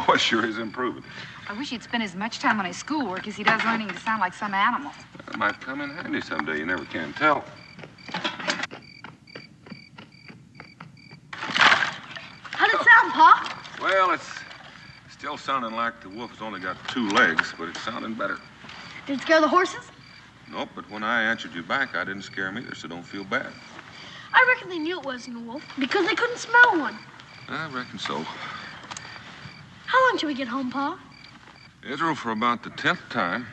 boy sure is improving. I wish he'd spend as much time on his schoolwork as he does learning to sound like some animal. That might come in handy someday. You never can tell. How'd it sound, Pa? Well, it's still sounding like the wolf has only got 2 legs, but it's sounding better. Did it scare the horses? Nope, but when I answered you back, I didn't scare them either, so don't feel bad. I reckon they knew it wasn't a wolf because they couldn't smell one. I reckon so. How long till we get home, Pa? Israel, for about the 10th time.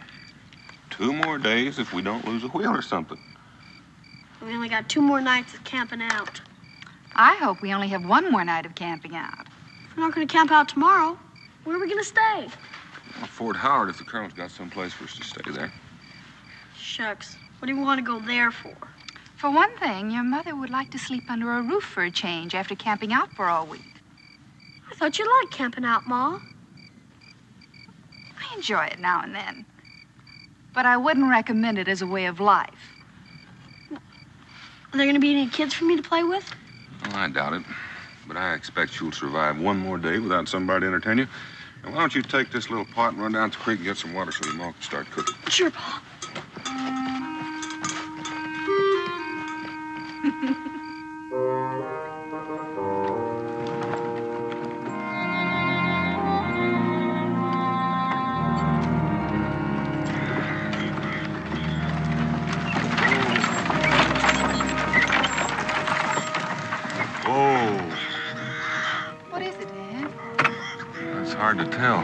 2 more days if we don't lose a wheel or something. We only got 2 more nights of camping out. I hope we only have 1 more night of camping out. If we're not going to camp out tomorrow, where are we going to stay? Well, Fort Howard, if the Colonel's got some place for us to stay there. Shucks. What do you want to go there for? For one thing, your mother would like to sleep under a roof for a change after camping out for all week. I thought you liked camping out, Ma. I enjoy it now and then. But I wouldn't recommend it as a way of life. Are there going to be any kids for me to play with? Well, I doubt it. But I expect you'll survive 1 more day without somebody to entertain you. And why don't you take this little pot and run down to the creek and get some water so your mom can start cooking? Sure, Pa. Hard to tell.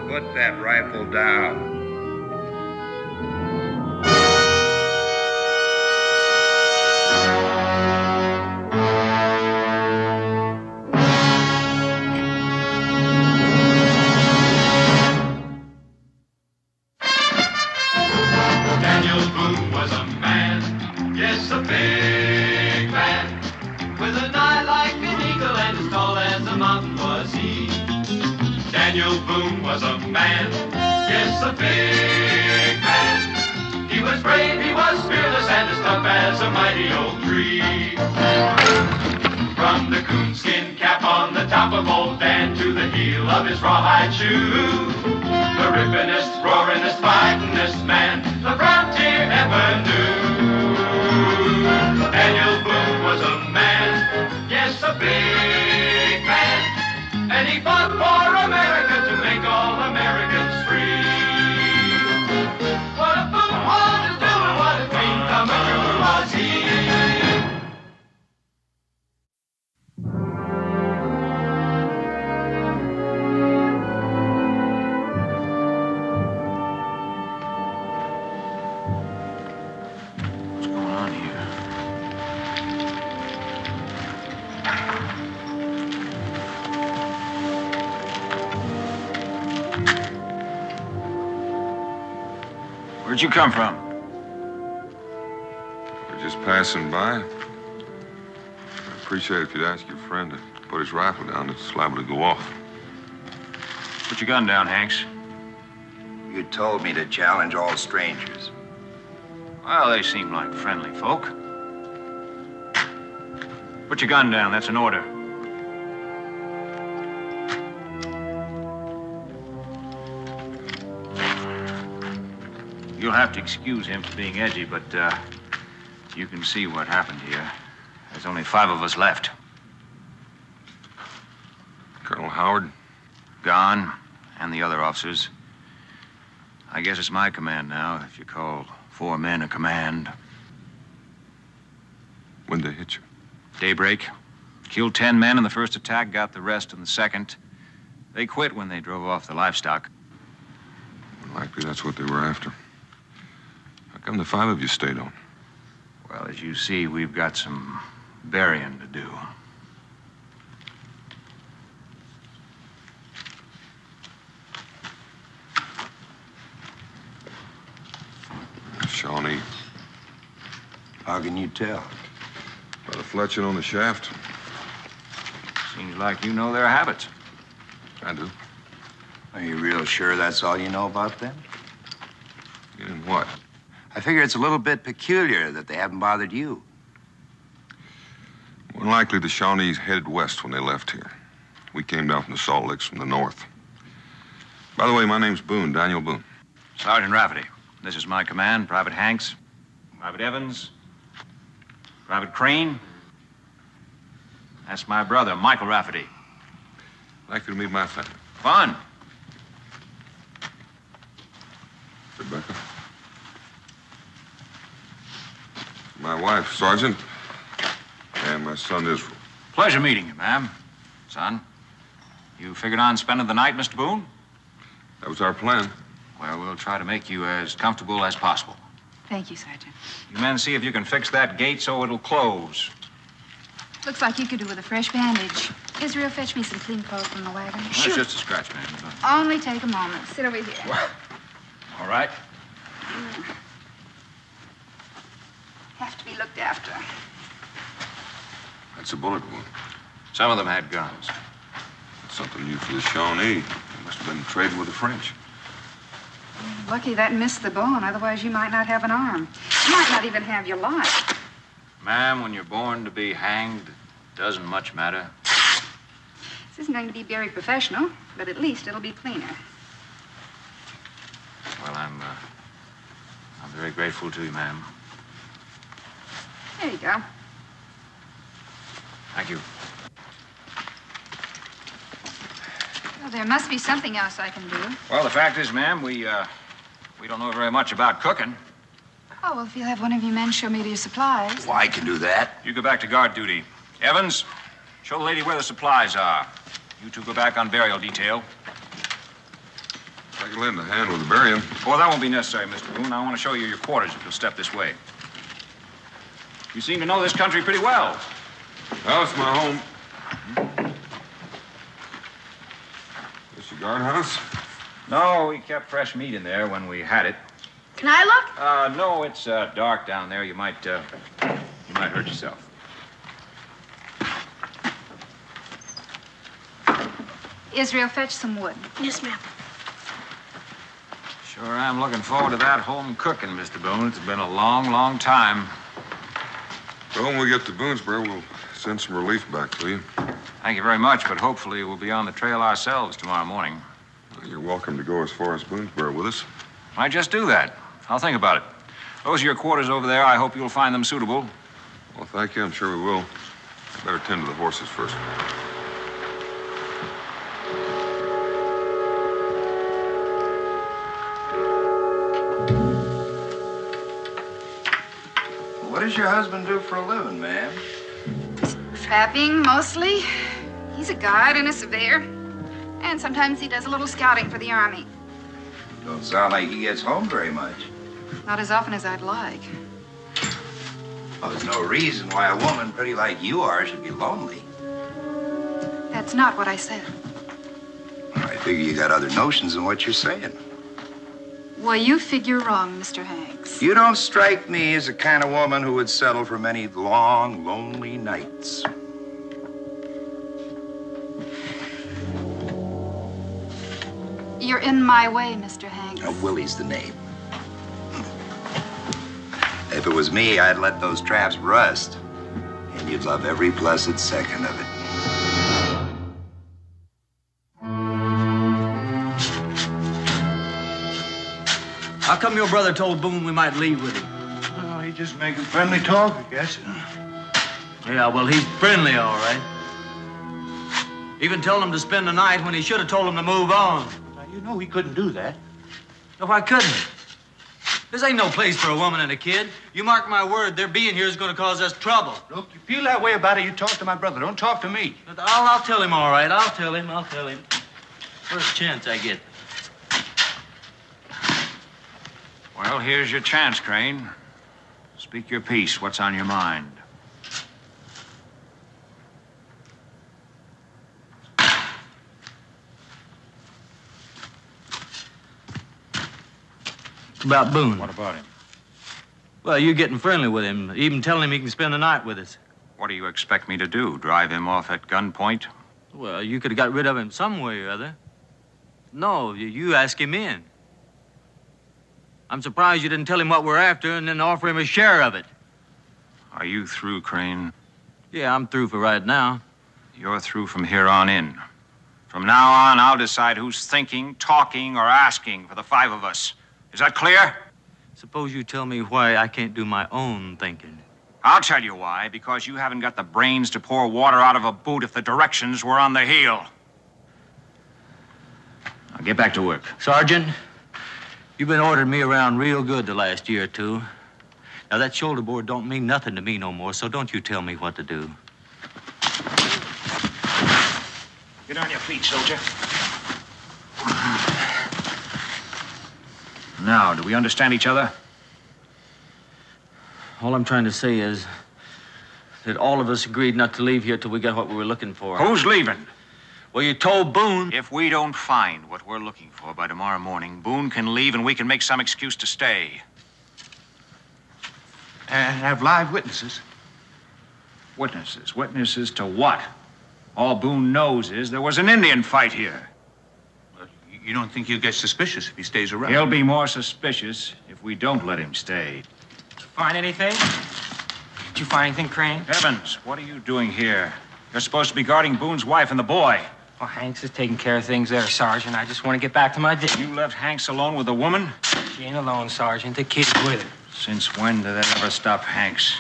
Put that rifle down. Daniel Boone was a man, yes, a big man, with an eye like an eagle and as tall as a mountain was he. Daniel Boone was a man, yes, a big man. He was brave, he was fearless, and as tough as a mighty old tree. From the coonskin cap on the top of old Dan to the heel of his rawhide shoe, the rippin'est, roaring'est, fighting'est man the frontier ever knew. Daniel Boone was a man, yes, a big man, and he fought for America to make all Americans free. What a Boone wanted to do and what a dream come true was he. Where'd you come from? We're just passing by. appreciate it if you'd ask your friend to put his rifle down. It's liable to go off. Put your gun down, Hanks. You told me to challenge all strangers. Well, they seem like friendly folk. Put your gun down. That's an order. You'll have to excuse him for being edgy, but you can see what happened here. There's only 5 of us left. Colonel Howard? Gone, and the other officers. I guess it's my command now, if you call 4 men a command. When'd they hit you? Daybreak. Killed 10 men in the first attack, got the rest in the second. They quit when they drove off the livestock. Likely that's what they were after. How come the 5 of you stayed on? Well, as you see, we've got some burying to do. Shawnee. How can you tell? By the fletching on the shaft. Seems like you know their habits. I do. Are you real sure that's all you know about them? In what? I figure it's a little bit peculiar that they haven't bothered you. More than likely, the Shawnees headed west when they left here. We came down from the Salt Licks from the north. By the way, my name's Boone, Daniel Boone. Sergeant Rafferty. This is my command, Private Hanks, Private Evans, Private Crane. That's my brother, Michael Rafferty. Likely to meet my family. Fun. Rebecca. My wife, Sergeant, and my son, Israel. Pleasure meeting you, ma'am. Son, you figured on spending the night, Mr. Boone? That was our plan. Well, we'll try to make you as comfortable as possible. Thank you, Sergeant. You men see if you can fix that gate so it'll close. Looks like you could do with a fresh bandage. Israel, fetch me some clean clothes from the wagon. That's just a scratch, ma'am. Only take a moment. Sit over here. Well, all right. Have to be looked after. That's a bullet wound. Some of them had guns. That's something new for the Shawnee. They must have been trading with the French. Lucky that missed the bone. Otherwise, you might not have an arm. You might not even have your life. Ma'am, when you're born to be hanged, doesn't much matter. This isn't going to be very professional, but at least it'll be cleaner. Well, I'm very grateful to you, ma'am. There you go. Thank you. Well, there must be something else I can do. Well, the fact is, ma'am, we don't know very much about cooking. Oh, well, if you'll have one of you men show me to your supplies. Well, I can do that. You go back to guard duty. Evans, show the lady where the supplies are. You two go back on burial detail. I can lend a hand with the burying. Oh, that won't be necessary, Mr. Boone. I want to show you your quarters if you'll step this way. You seem to know this country pretty well. Well, it's my home. This your guardhouse? No, we kept fresh meat in there when we had it. Can I look? No, it's dark down there. You might hurt yourself. Israel, fetch some wood. Yes, ma'am. Sure am looking forward to that home cooking, Mr. Boone. It's been a long, long time. Well, when we get to Boonesboro, we'll send some relief back to you. Thank you very much, but hopefully we'll be on the trail ourselves tomorrow morning. Well, you're welcome to go as far as Boonesboro with us. Might just do that. I'll think about it. Those are your quarters over there. I hope you'll find them suitable. Well, thank you. I'm sure we will. Better tend to the horses first. What does your husband do for a living, ma'am? Trapping, mostly. He's a guide and a surveyor. And sometimes he does a little scouting for the Army. Don't sound like he gets home very much. Not as often as I'd like. Well, there's no reason why a woman pretty like you are should be lonely. That's not what I said. I figure you got other notions than what you're saying. Well, you figure wrong, Mr. Hanks. You don't strike me as the kind of woman who would settle for many long, lonely nights. You're in my way, Mr. Hanks. Now, Willie's the name. If it was me, I'd let those traps rust. And you'd love every blessed second of it. How come your brother told Boone we might leave with him? Oh, he's just making friendly talk, I guess. Yeah, well, he's friendly, all right. Even told him to spend the night when he should have told him to move on. Now, you know he couldn't do that. No, why couldn't he? This ain't no place for a woman and a kid. You mark my word, their being here is going to cause us trouble. Look, you feel that way about it, you talk to my brother. Don't talk to me. But I'll tell him, all right. I'll tell him. First chance I get. Well, here's your chance, Crane. Speak your piece. What's on your mind? About Boone. What about him? Well, you're getting friendly with him, even telling him he can spend the night with us. What do you expect me to do? Drive him off at gunpoint? Well, you could have got rid of him some way or other. No, you ask him in. I'm surprised you didn't tell him what we're after and then offer him a share of it. Are you through, Crane? Yeah, I'm through for right now. You're through from here on in. From now on, I'll decide who's thinking, talking, or asking for the five of us. Is that clear? Suppose you tell me why I can't do my own thinking. I'll tell you why. Because you haven't got the brains to pour water out of a boot if the directions were on the heel. Now get back to work. Sergeant, you've been ordering me around real good the last year or two. Now, that shoulder board don't mean nothing to me no more, so don't you tell me what to do. Get on your feet, soldier. Now, do we understand each other? All I'm trying to say is that all of us agreed not to leave here till we got what we were looking for. Who's leaving? Well, you told Boone. If we don't find what we're looking for by tomorrow morning, Boone can leave and we can make some excuse to stay. And have live witnesses. Witnesses? Witnesses to what? All Boone knows is there was an Indian fight here. You don't think he'll get suspicious if he stays around? He'll be more suspicious if we don't let him stay. Find anything? Did you find anything, Crane? Evans, what are you doing here? You're supposed to be guarding Boone's wife and the boy. Well, Hanks is taking care of things there, Sergeant. I just want to get back to my duty. You left Hanks alone with the woman? She ain't alone, Sergeant. The kid's with her. Since when did that ever stop Hanks?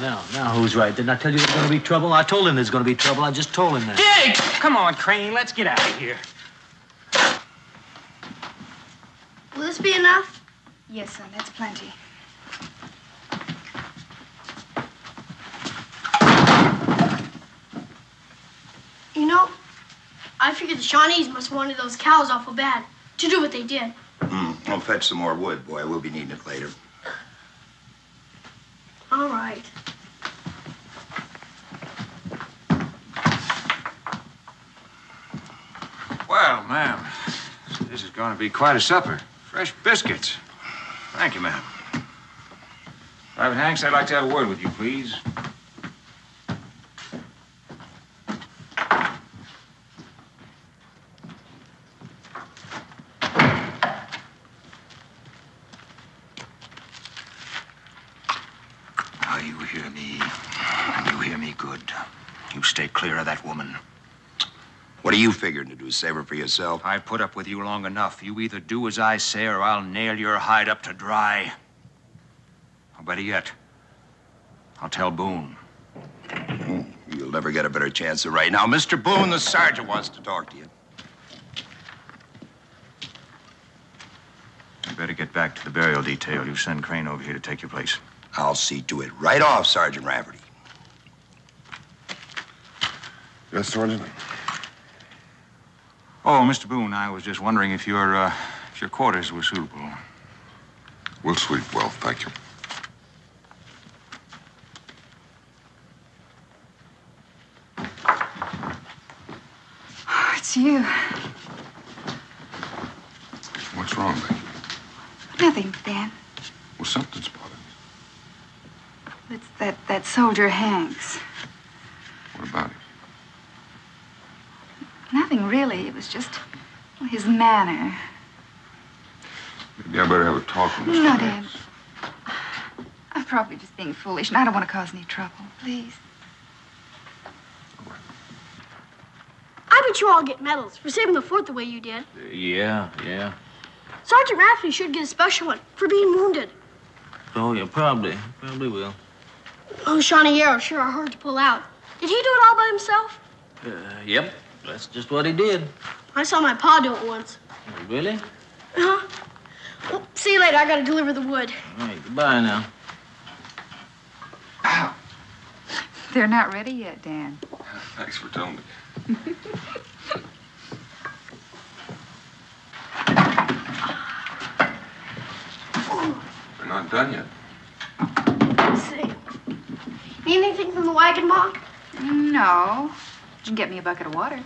Now, who's right? Didn't I tell you there's going to be trouble? I told him there's going to be trouble. I just told him that. Dig! Come on, Crane. Let's get out of here. Will this be enough? Yes, son, that's plenty. You know, I figured the Shawnees must have wanted those cows awful bad to do what they did. I'll fetch some more wood, boy. We'll be needing it later. All right. Well, ma'am, this is going to be quite a supper. Fresh biscuits. Thank you, ma'am. Private Hanks, I'd like to have a word with you, please. Now, you hear me. You hear me good. You stay clear of that woman. What are you figuring to do? Save her for yourself? I put up with you long enough. You either do as I say or I'll nail your hide up to dry. Or better yet, I'll tell Boone. You'll never get a better chance than right now. Mr. Boone, the sergeant wants to talk to you. You better get back to the burial detail. You send Crane over here to take your place. I'll see to it right off, Sergeant Rafferty. Yes, Sergeant? Oh, Mr. Boone, I was just wondering if your quarters were suitable. We'll sleep well, thank you. Oh, it's you. What's wrong, baby? Nothing, Dan. Well, something's bothering you. It's that soldier Hanks. What about meaning, really. It was just his manner. Maybe I better have a talk with Mr. No, Hanks. Dad. I'm probably just being foolish, and I don't want to cause any trouble. Please. I bet you all get medals for saving the fort the way you did. Yeah. Sergeant Rafferty should get a special one for being wounded. Oh, yeah, probably will. Oh, Shawnee Yarrow sure are hard to pull out. Did he do it all by himself? Yep, that's just what he did. I saw my pa do it once. Really? Uh-huh. Well, see you later. I gotta deliver the wood. All right, goodbye now. Ow. They're not ready yet, Dan. Thanks for telling me. They're not done yet. Let's see. Need anything from the wagon, Ma? No. You can get me a bucket of water.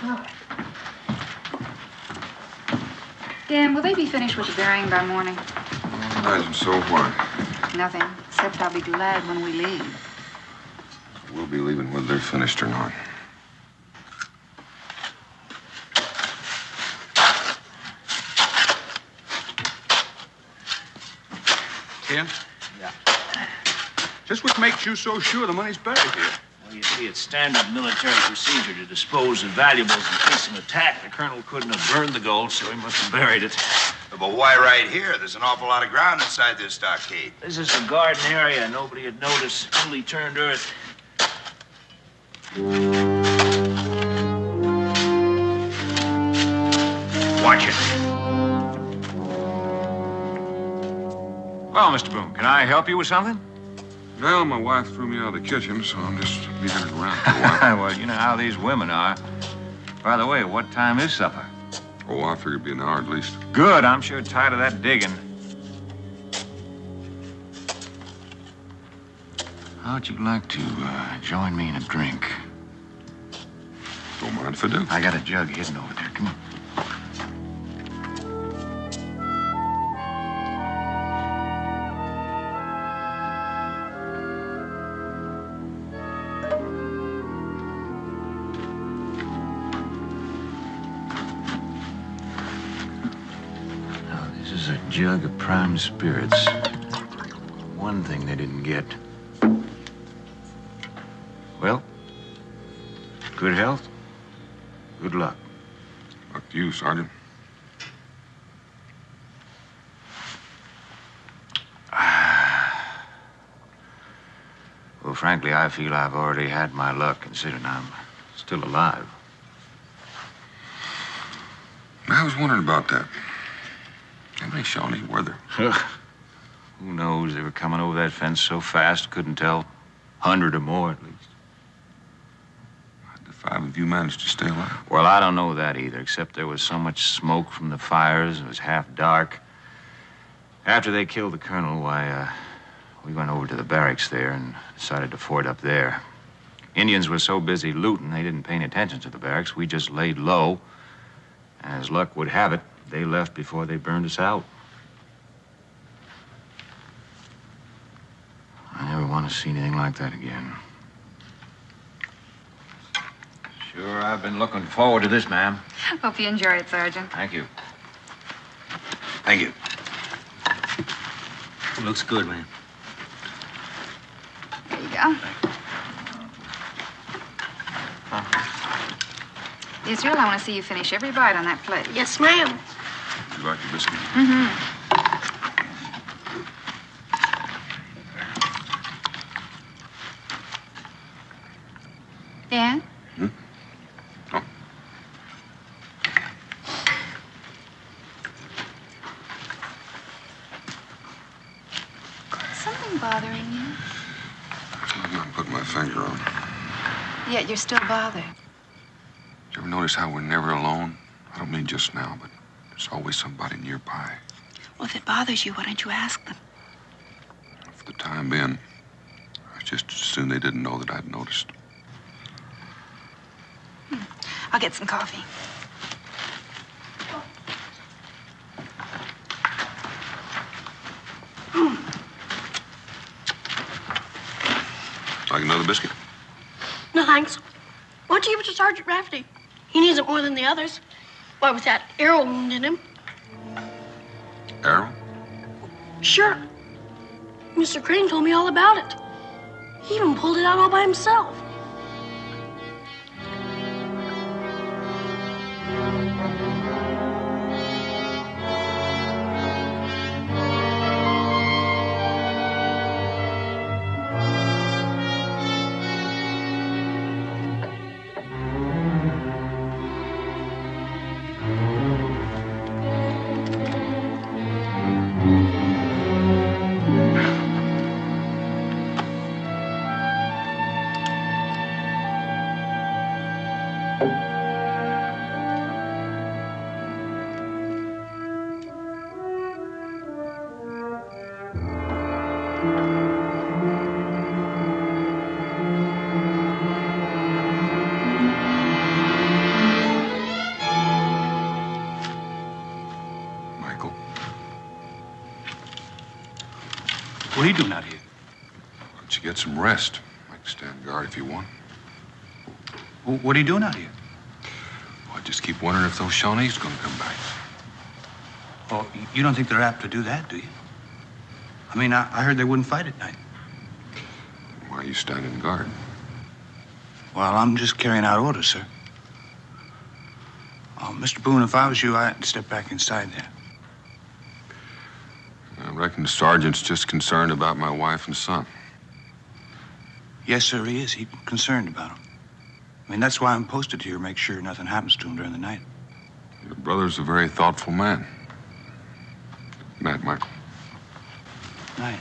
Oh. Dan, will they be finished with the burying by morning? I imagine so. Why? Nothing, except I'll be glad when we leave. We'll be leaving whether they're finished or not. Ken? Yeah. Just what makes you so sure the money's buried here? Well, you see, it's standard military procedure to dispose of valuables in case of an attack. The colonel couldn't have burned the gold, so he must have buried it. But why right here? There's an awful lot of ground inside this stockade. This is a garden area. Nobody had noticed until he turned earth. Watch it. Well, Mr. Boone, can I help you with something? Well, my wife threw me out of the kitchen, so I'm just leaving it around for a while. Well, you know how these women are. By the way, what time is supper? Oh, I figured it'd be an hour at least. Good. I'm sure tired of that digging. How'd you like to join me in a drink? Don't mind if I do. I got a jug hidden over there. Come on. A jug of prime spirits. One thing they didn't get. Well, good health, good luck. Luck to you, Sergeant. Well, frankly, I feel I've already had my luck, considering I'm still alive. I was wondering about that. How many Shawnee were there? Who knows? They were coming over that fence so fast, couldn't tell. 100 or more, at least. How'd the 5 of you managed to stay alive? Well, I don't know that either, except there was so much smoke from the fires. It was half dark. After they killed the colonel, we went over to the barracks there and decided to fort up there. Indians were so busy looting, they didn't pay any attention to the barracks. We just laid low. And as luck would have it, they left before they burned us out. I never want to see anything like that again. Sure, I've been looking forward to this, ma'am. Hope you enjoy it, Sergeant. Thank you. Thank you. Looks good, man. There you go. Israel, I want to see you finish every bite on that plate. Yes, ma'am. You like your biscuit? Mm-hmm. Dan? Oh. Something bothering you? Something I'm putting my finger on. Yet you're still bothered. Did you ever notice how we're never alone? I don't mean just now, but there's always somebody nearby. Well, if it bothers you, why don't you ask them? For the time being, I just as soon they didn't know that I'd noticed. I'll get some coffee. Like another biscuit? No, thanks. Why don't you give it to Sergeant Rafferty? He needs it more than the others. Why, with that arrow wound in him. Arrow? Sure. Mr. Crane told me all about it. He even pulled it out all by himself. What are you doing out here? Why don't you get some rest? I can stand guard if you want. What are you doing out here? Well, I just keep wondering if those Shawnees are going to come back. Oh, you don't think they're apt to do that, do you? I mean, I heard they wouldn't fight at night. Why are you standing guard? Well, I'm just carrying out orders, sir. Oh, Mr. Boone, if I was you, I'd step back inside there. I reckon the sergeant's just concerned about my wife and son. Yes, sir, he is. He's concerned about them. I mean, that's why I'm posted here to make sure nothing happens to him during the night. Your brother's a very thoughtful man. Night, Michael. Night.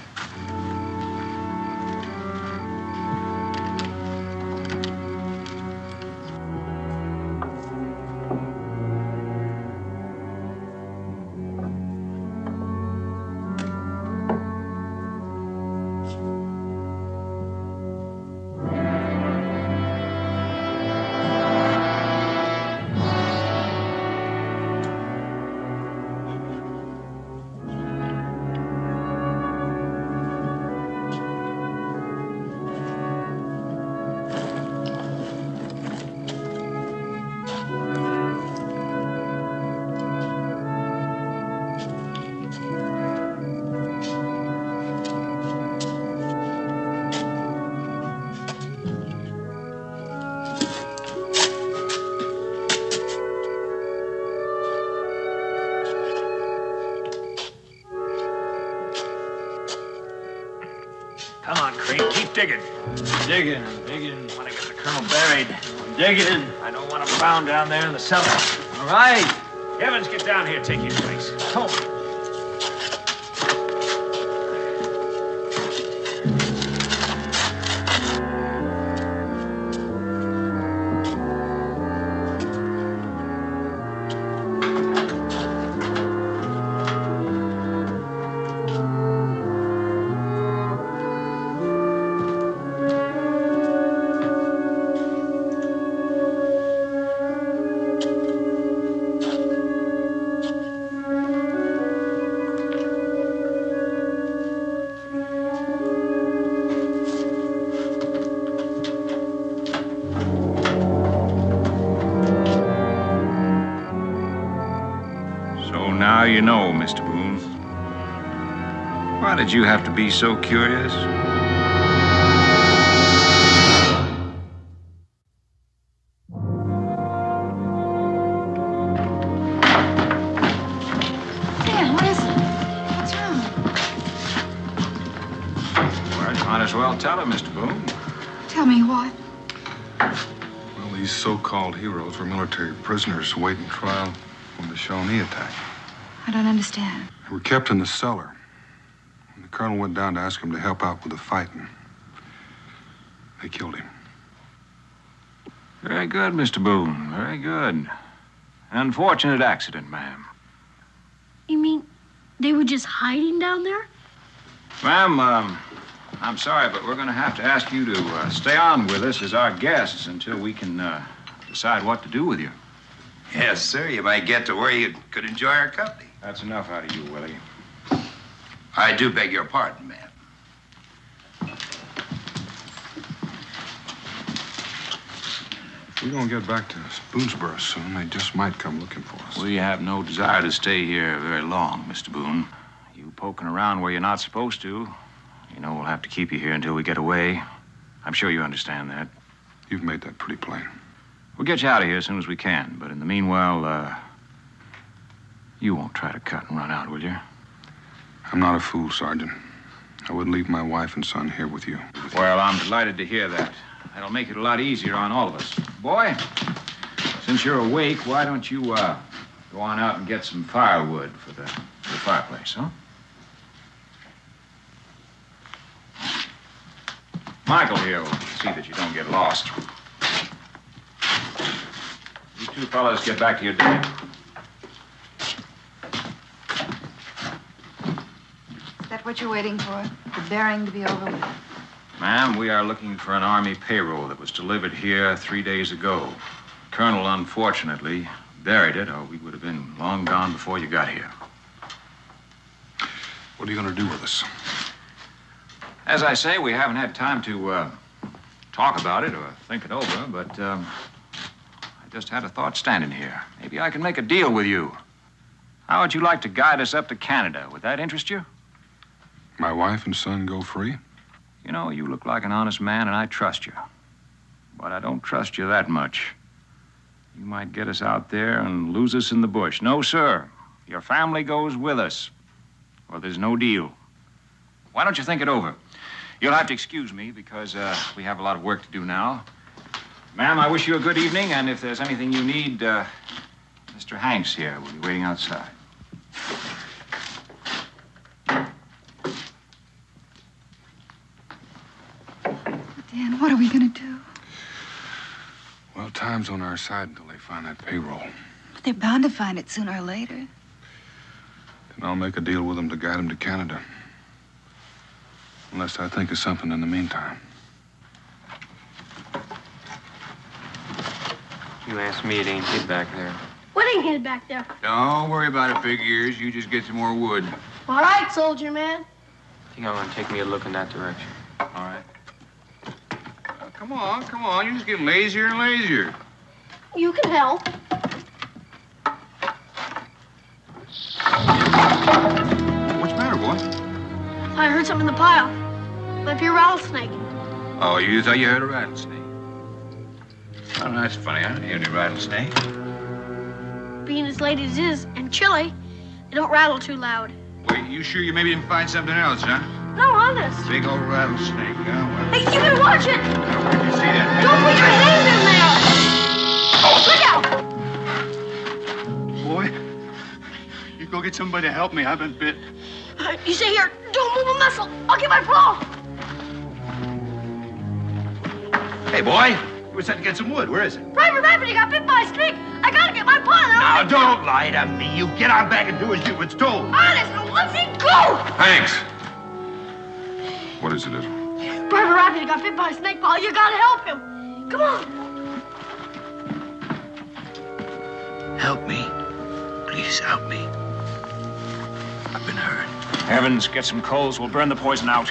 Come on, Crane, keep digging. Digging. I want to get the colonel buried. Digging. I don't want him found down there in the cellar. All right. Evans, get down here. Take his place. Come. Now you know, Mr. Boone. Why did you have to be so curious? Dan, what is it? What's wrong? Well, you might as well tell her, Mr. Boone. Tell me what? Well, these so-called heroes were military prisoners awaiting trial from the Shawnee attack. I don't understand. They were kept in the cellar. And the colonel went down to ask him to help out with the fighting. They killed him. Very good, Mr. Boone. Very good. Unfortunate accident, ma'am. You mean they were just hiding down there? Ma'am, I'm sorry, but we're going to have to ask you to stay on with us as our guests until we can decide what to do with you. Yes, sir. You might get to where you could enjoy our company. That's enough out of you, Willie. I do beg your pardon, ma'am. We're going to get back to Boonesboro soon. They just might come looking for us. We have no desire to stay here very long, Mr. Boone. You poking around where you're not supposed to, you know we'll have to keep you here until we get away. I'm sure you understand that. You've made that pretty plain. We'll get you out of here as soon as we can, but in the meanwhile, you won't try to cut and run out, will you? I'm not a fool, Sergeant. I wouldn't leave my wife and son here with you. Well, I'm delighted to hear that. That'll make it a lot easier on all of us. Boy, since you're awake, why don't you, go on out and get some firewood for the fireplace, huh? Michael here will see that you don't get lost. You two fellas get back to your day. Is that what you're waiting for? The bearing to be over with? Ma'am, we are looking for an Army payroll that was delivered here 3 days ago. Colonel, unfortunately, buried it, or we would have been long gone before you got here. What are you going to do with us? As I say, we haven't had time to talk about it or think it over, but I just had a thought standing here. Maybe I can make a deal with you. How would you like to guide us up to Canada? Would that interest you? My wife and son go free? You know, you look like an honest man, and I trust you. But I don't trust you that much. You might get us out there and lose us in the bush. No, sir. Your family goes with us, or there's no deal. Why don't you think it over? You'll have to excuse me because we have a lot of work to do now. Ma'am, I wish you a good evening, and if there's anything you need, Mr. Hanks here will be waiting outside. Dan, what are we going to do? Well, time's on our side until they find that payroll. But they're bound to find it sooner or later. Then I'll make a deal with them to guide them to Canada. Unless I think of something in the meantime. You asked me, it ain't hid back there. What ain't hid back there? Don't worry about it, big ears. You just get some more wood. All right, soldier man. I think I'm gonna take me a look in that direction. All right. Come on. You're just getting lazier and lazier. You can help. What's the matter, boy? I heard something in the pile. Might be a rattlesnake. Oh, you thought you heard a rattlesnake? Oh, that's funny. I didn't hear any rattlesnake. Being as late as it is and chilly, they don't rattle too loud. Wait, you sure you maybe didn't find something else, huh? No, honest. Big old rattlesnake, huh? Well, Hey, you better watch it. where'd you see that? Don't put your hand in there. Look out. Boy, you go get somebody to help me. I've been bit. You stay here. Don't move a muscle. I'll get my paw. Hey, boy, you were sent to get some wood. Where is it? Private Rabbit, you got bit by a snake. I gotta get my paw Now, out. don't lie to me. You get on back and do as you was told. Honest, now let's go. Hanks! What is it, Israel? Private Rabbit got bit by a snake, Paul. You gotta help him. Come on. Help me. Please help me. I've been hurt. Evans, get some coals. We'll burn the poison out.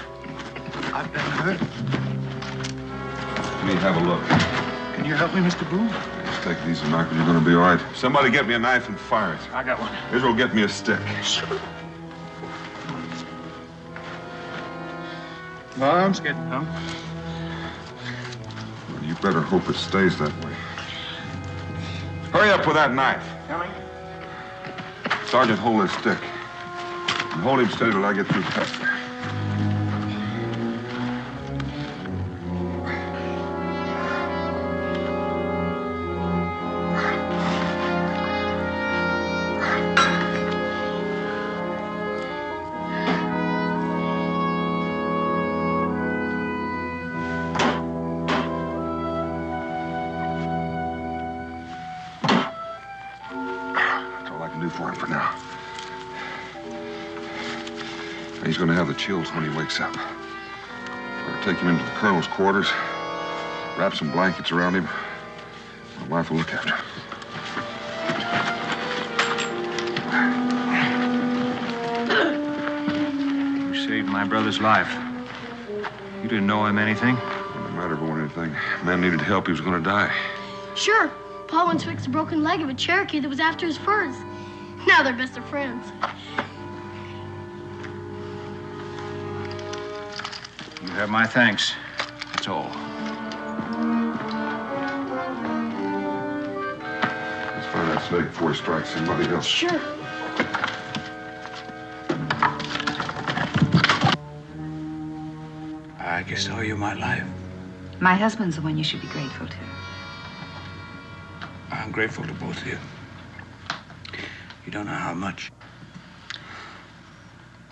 I've been hurt. Let me have a look. Can you help me, Mr. Boone? Just take it easy, Michael. You're going to be all right. Somebody get me a knife and fire it. I got one. Israel, get me a stick. My arm's getting numb. Well, you better hope it stays that way. Hurry up with that knife. Coming. Sergeant, hold this stick. And hold him steady till I get through testing. For him for now. He's going to have the chills when he wakes up. Better take him into the colonel's quarters, wrap some blankets around him. My wife will look after him. You saved my brother's life. You didn't know him anything? It didn't matter if it were anything. Man needed help. He was going to die. Sure. Paul once fixed a broken leg of a Cherokee that was after his furs. Now they're best of friends. You have my thanks. That's all. Let's find that snake before he strikes somebody else. Sure. I guess I owe you my life. My husband's the one you should be grateful to. I'm grateful to both of you. You don't know how much.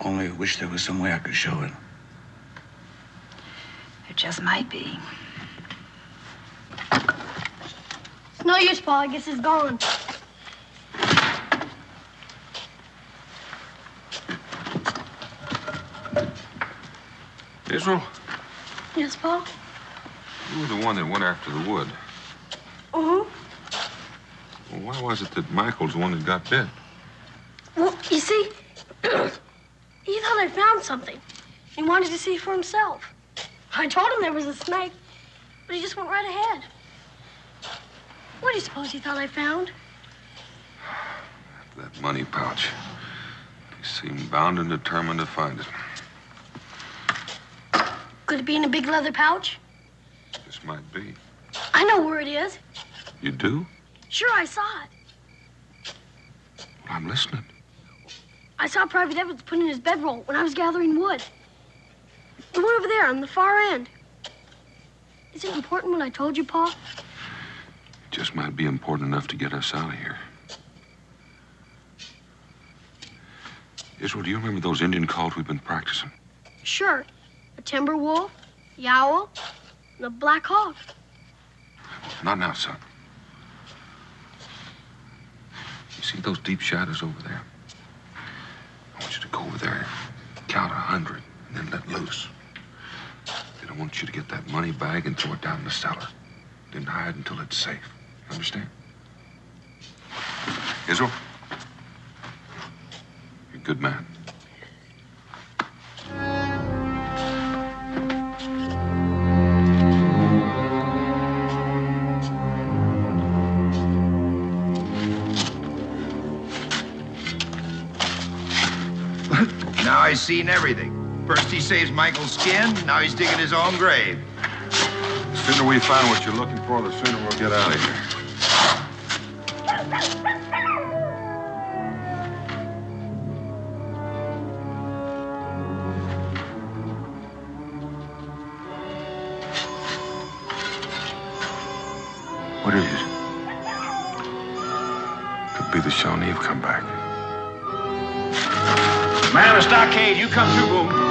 Only wish there was some way I could show it. There just might be. It's no use, Paul. I guess he's gone. Israel, Yes, Paul? you were the one that went after the wood. Uh-huh. Well, why was it that Michael's the one that got bit? Well, you see, he thought I found something. He wanted to see for himself. I told him there was a snake, but he just went right ahead. What do you suppose he thought I found? That money pouch. He seemed bound and determined to find it. Could it be in a big leather pouch? This might be. I know where it is. You do? Sure, I saw it. Well, I'm listening. I saw Private Evans put in his bedroll when I was gathering wood. The one over there on the far end. Is it important what I told you, Paul? It just might be important enough to get us out of here. Israel, do you remember those Indian calls we've been practicing? Sure. A timber wolf, the owl, and the black hawk. Not now, son. You see those deep shadows over there? I want you to go over there, count 100, and then let loose. Then I want you to get that money bag and throw it down in the cellar. Then hide until it's safe. You understand? Israel? You're a good man. Now I've seen everything. First he saves Michael's skin, now he's digging his own grave. The sooner we find what you're looking for, the sooner we'll get out of here. What is it? Could be the Shawnee have come back. Man of the stockade, you come through, Boone.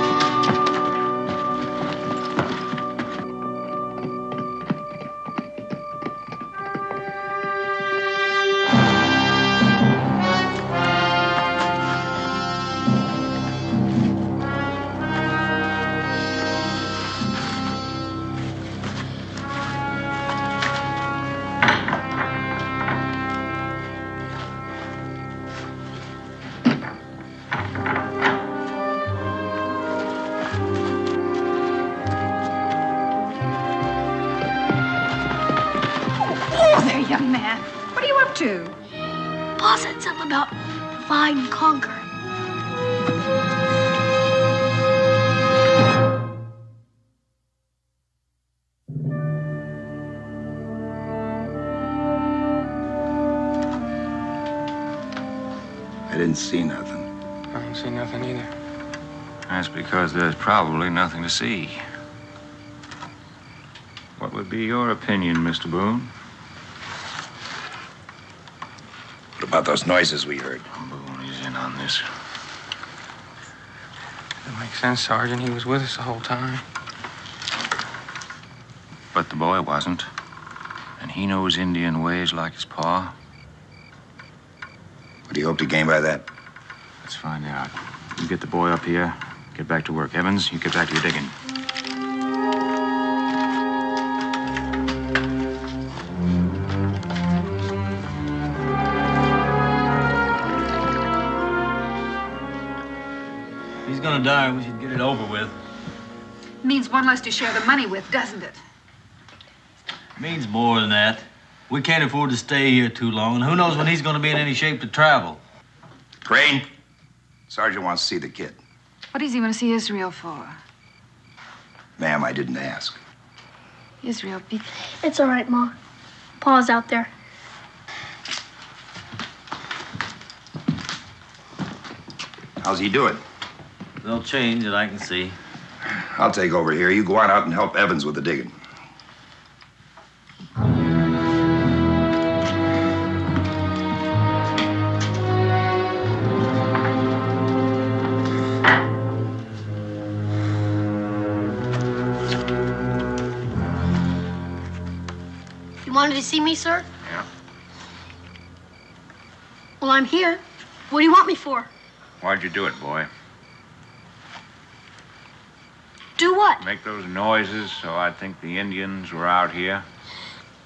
Young man, what are you up to? Pa said something about divide and conquer. I didn't see nothing. I don't see nothing either. That's because there's probably nothing to see. What would be your opinion, Mr. Boone? What about those noises we heard? Boone is in on this. That makes sense, Sergeant. He was with us the whole time. But the boy wasn't. And he knows Indian ways like his pa. What do you hope to gain by that? Let's find out. You get the boy up here. Get back to work. Evans, you get back to your digging. He's gonna die. We should get it over with. Means one less to share the money with, doesn't it? Means more than that. We can't afford to stay here too long, and who knows when he's going to be in any shape to travel. Crane, Sergeant wants to see the kid. What does he want to see Israel for? Ma'am, I didn't ask. Israel, It's all right, Ma. Pa's out there. How's he doing? No change that I can see. I'll take over here. You go on out and help Evans with the digging. You wanted to see me, sir? Yeah. Well, I'm here. What do you want me for? Why'd you do it, boy? Do what? Make those noises so I'd think the Indians were out here?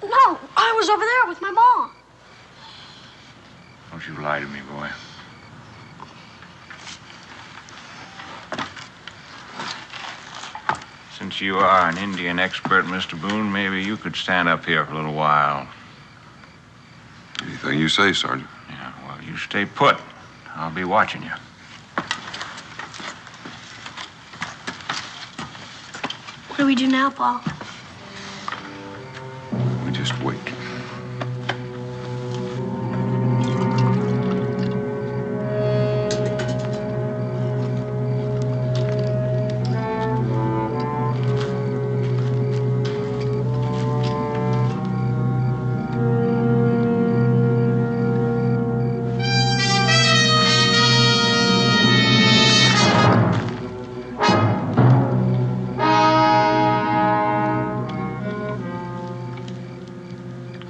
No, I was over there with my mom. Don't you lie to me, boy. Since you are an Indian expert, Mr. Boone, maybe you could stand up here for a little while. Anything you say, Sergeant. Yeah, well, you stay put. I'll be watching you. What do we do now, Pa? We just wait.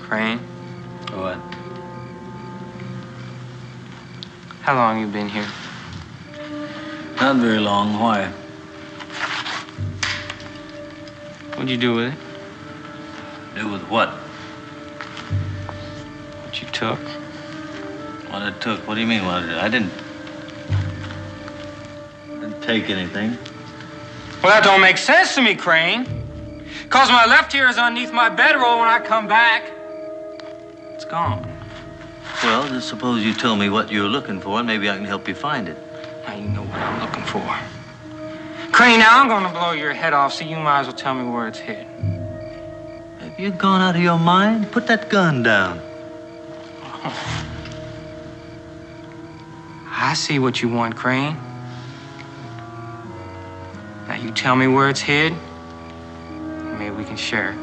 Crane, What? how long you been here? Not very long. Why? What'd you do with it? Do with what? What you took? What I took? What do you mean what I did? I didn't take anything. Well, that don't make sense to me, Crane. Cause my left ear is underneath my bedroll when I come back. It's gone. Well, just suppose you tell me what you're looking for, and maybe I can help you find it. Now you know what I'm looking for. Crane, now I'm gonna blow your head off, so you might as well tell me where it's hid. Have you gone out of your mind? Put that gun down. I see what you want, Crane. Now you tell me where it's hid. Maybe we can share it.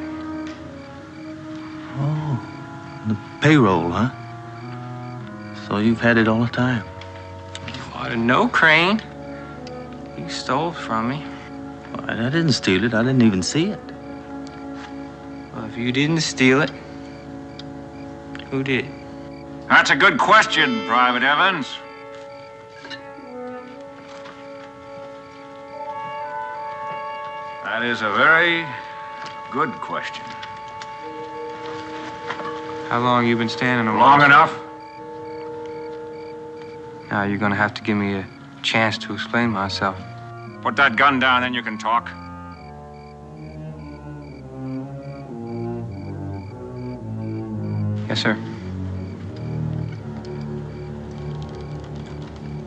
Oh, the payroll, huh? So you've had it all the time. You ought to know, Crane. You stole it from me. Well, I didn't steal it. I didn't even see it. Well, if you didn't steal it, who did? That's a good question, Private Evans. That is a very good question. How long you been standing around? Long enough? Now you're gonna have to give me a chance to explain myself. Put that gun down, then you can talk. Yes, sir.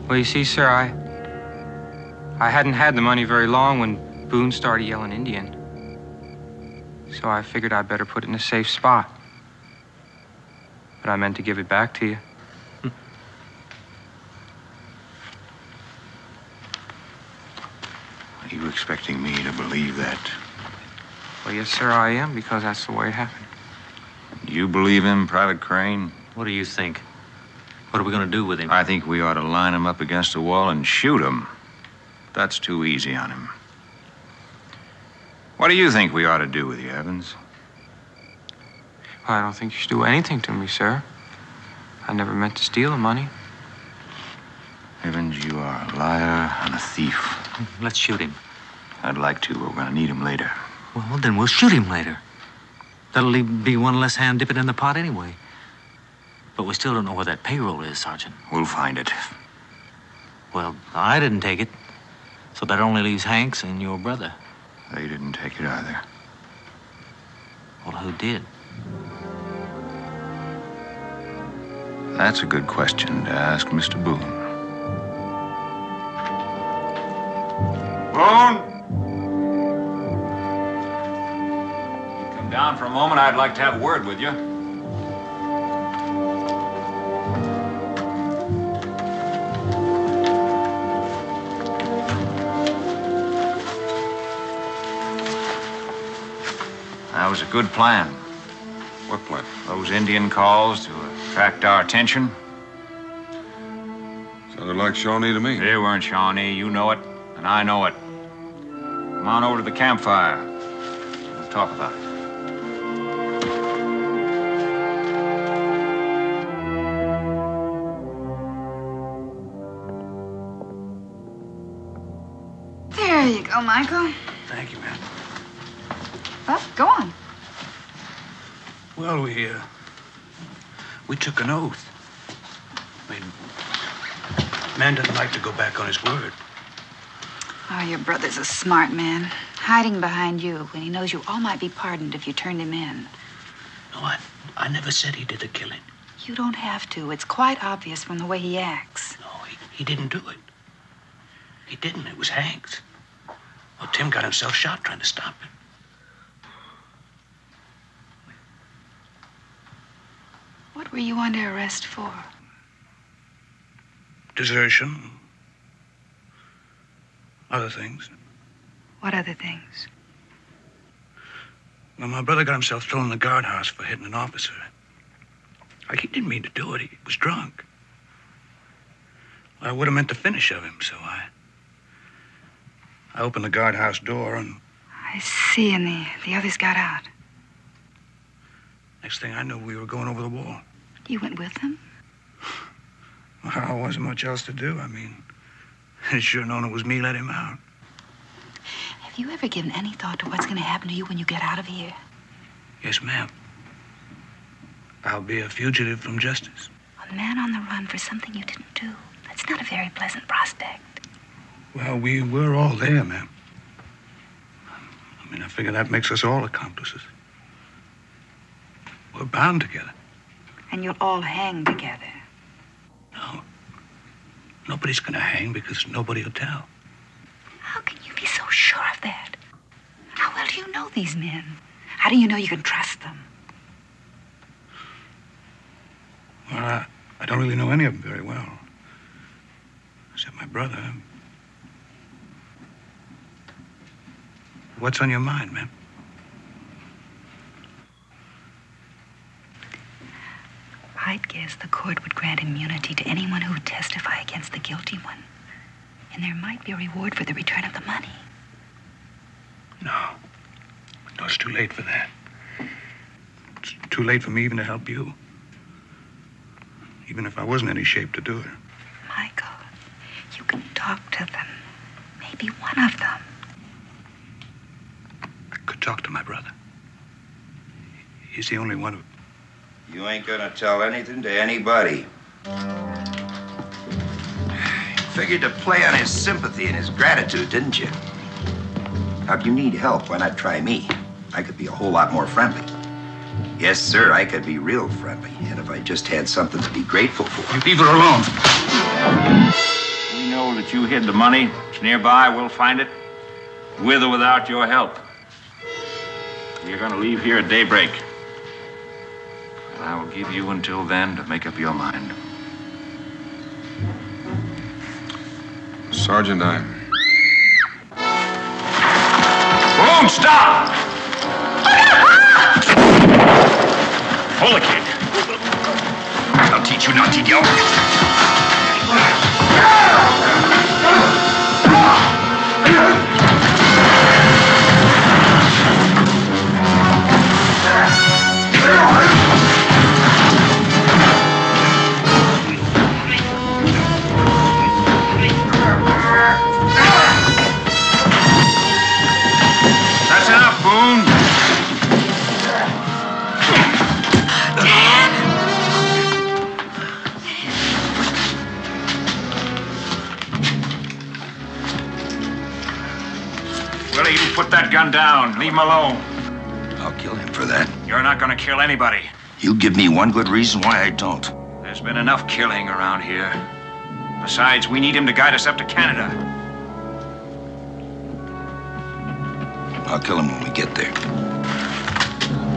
Well, you see, sir, I hadn't had the money very long when Boone started yelling Indian. So I figured I'd better put it in a safe spot. But I meant to give it back to you. Are you expecting me to believe that? Well, yes, sir, I am, because that's the way it happened. You believe him, Private Crane? What do you think? What are we going to do with him? I think we ought to line him up against a wall and shoot him. That's too easy on him. What do you think we ought to do with you, Evans? Well, I don't think you should do anything to me, sir. I never meant to steal the money. Evans, you are a liar and a thief. Let's shoot him. I'd like to, but we're going to need him later. Well, then we'll shoot him later. That'll be one less hand dipping in the pot anyway. But we still don't know where that payroll is, Sergeant. We'll find it. Well, I didn't take it. So that only leaves Hank's and your brother. They didn't take it either. Well, who did? That's a good question to ask Mr. Boone. Boone! Come down for a moment. I'd like to have a word with you. That was a good plan. What plan? Those Indian calls to attract our attention. Sounded like Shawnee to me. They weren't Shawnee. You know it, and I know it. Come on over to the campfire. We'll talk about it. There you go, Michael. Thank you, ma'am. Well, go on. Well, we took an oath. I mean, man doesn't like to go back on his word. Oh, your brother's a smart man, hiding behind you when he knows you all might be pardoned if you turned him in. No, I never said he did the killing. You don't have to. It's quite obvious from the way he acts. No, he didn't do it. He didn't. It was Hank's. Well, Tim got himself shot trying to stop him. What were you under arrest for? Desertion. Other things. What other things? Well, my brother got himself thrown in the guardhouse for hitting an officer. He didn't mean to do it. He was drunk. Well, I would have meant the finish of him, so I opened the guardhouse door and... I see, and the others got out. Next thing I knew, we were going over the wall. You went with them? Well, there wasn't much else to do. I mean, I'd sure known it was me let him out. Have you ever given any thought to what's going to happen to you when you get out of here? Yes, ma'am. I'll be a fugitive from justice. A man on the run for something you didn't do. That's not a very pleasant prospect. Well, we were all there, ma'am. I mean, I figure that makes us all accomplices. We're bound together. And you'll all hang together. No. Nobody's gonna hang because nobody will tell. How can you be so sure of that? How well do you know these men? How do you know you can trust them? Well, I don't really know any of them very well. Except my brother. What's on your mind, ma'am? I'd guess the court would grant immunity to anyone who would testify against the guilty one. And there might be a reward for the return of the money. No. No, it's too late for that. It's too late for me even to help you. Even if I wasn't in any shape to do it. Michael, you can talk to them. Maybe one of them. I could talk to my brother. He's the only one who... You ain't gonna tell anything to anybody. Figured to play on his sympathy and his gratitude, didn't you? Now, if you need help, why not try me? I could be a whole lot more friendly. Yes, sir, I could be real friendly. And if I just had something to be grateful for. You leave her alone. We know that you hid the money. It's nearby. We'll find it. With or without your help. You're gonna leave here at daybreak. And I will give you until then to make up your mind. Sergeant, Boone, stop! Pull the kid. I'll teach you not to yell. That's enough, Boone. Willie, you put that gun down. Leave him alone. I'll kill him for that. You're not gonna kill anybody. You give me one good reason why I don't. There's been enough killing around here. Besides, we need him to guide us up to Canada. I'll kill him when we get there.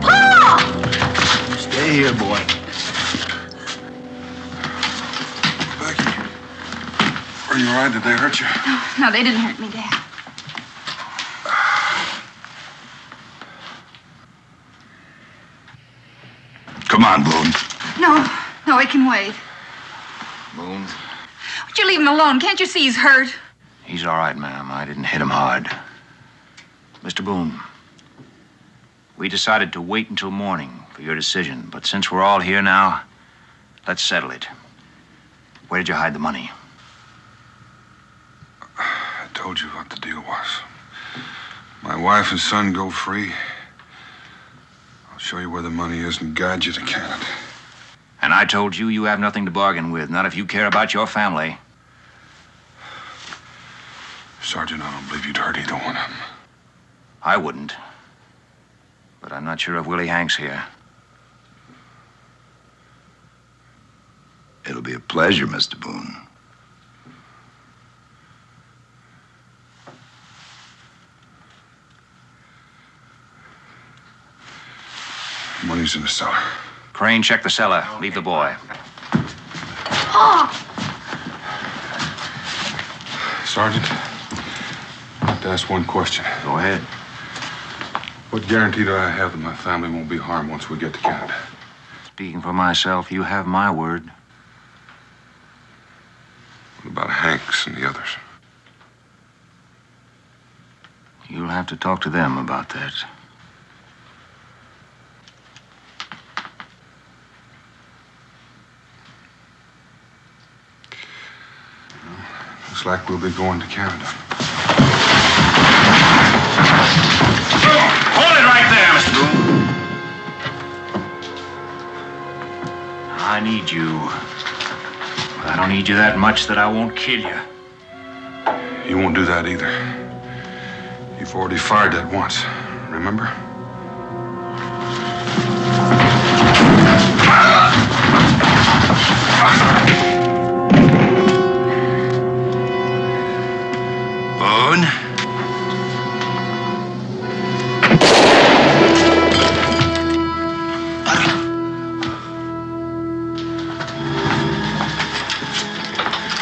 Pa! Stay here, boy. Becky, are you all right? Did they hurt you? No, they didn't hurt me, Dad. Come on, Boone. No, it can wait. Boone? Would you leave him alone? Can't you see he's hurt? He's all right, ma'am. I didn't hit him hard. Mr. Boone, we decided to wait until morning for your decision, but since we're all here now, let's settle it. Where did you hide the money? I told you what the deal was. My wife and son go free. I'll show you where the money is and guide you to Canada. And I told you you have nothing to bargain with, not if you care about your family. Sergeant, I don't believe you'd hurt either one of them. I wouldn't. But I'm not sure of Willie Hanks here. It'll be a pleasure, Mr. Boone. Money's in the cellar. Crane, check the cellar. Leave the boy. Pa! Sergeant, I'd like to ask one question. Go ahead. What guarantee do I have that my family won't be harmed once we get to Canada? Speaking for myself, you have my word. What about Hanks and the others? You'll have to talk to them about that. Looks like we'll be going to Canada. Hold it right there, Mr. Boone. I need you. But I don't need you that much that I won't kill you. You won't do that either. You've already fired that once, remember? Boone?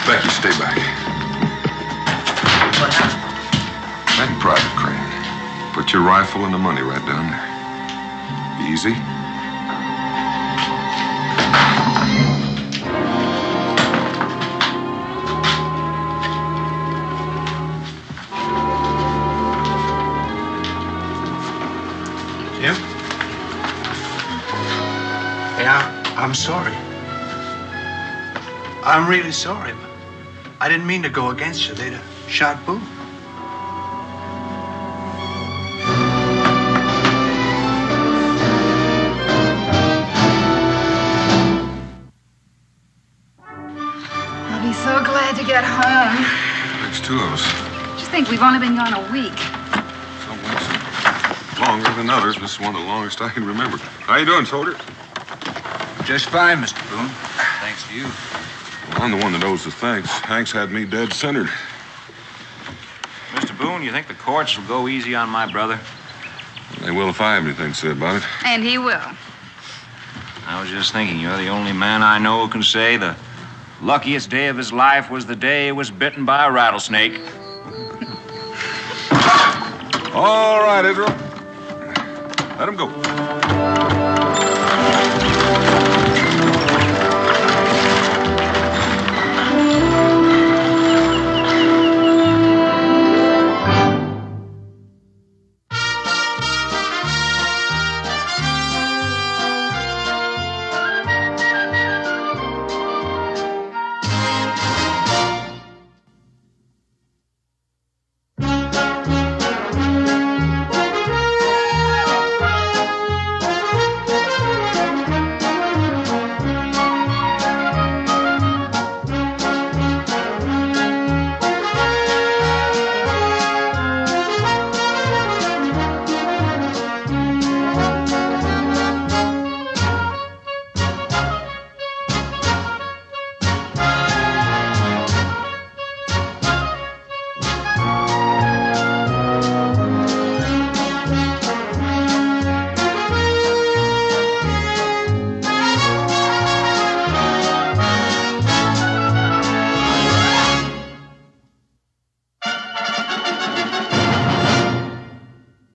Becky, stay back. What happened? That Private Crane. Put your rifle and the money right down there. Easy. Jim? Yeah, I'm sorry. I'm really sorry, but I didn't mean to go against you. They'd have shot Boone. I'll be so glad to get home. There's two of us. Just think, we've only been gone a week. Some weeks longer than others. This is one of the longest I can remember. How you doing, soldier? Just fine, Mr. Boone. Thanks to you. Well, I'm the one that owes the thanks. Hanks had me dead centered. Mr. Boone, you think the courts will go easy on my brother? They will if I have anything to say about it. And he will. I was just thinking, you're the only man I know who can say the luckiest day of his life was the day he was bitten by a rattlesnake. All right, Israel. Let him go.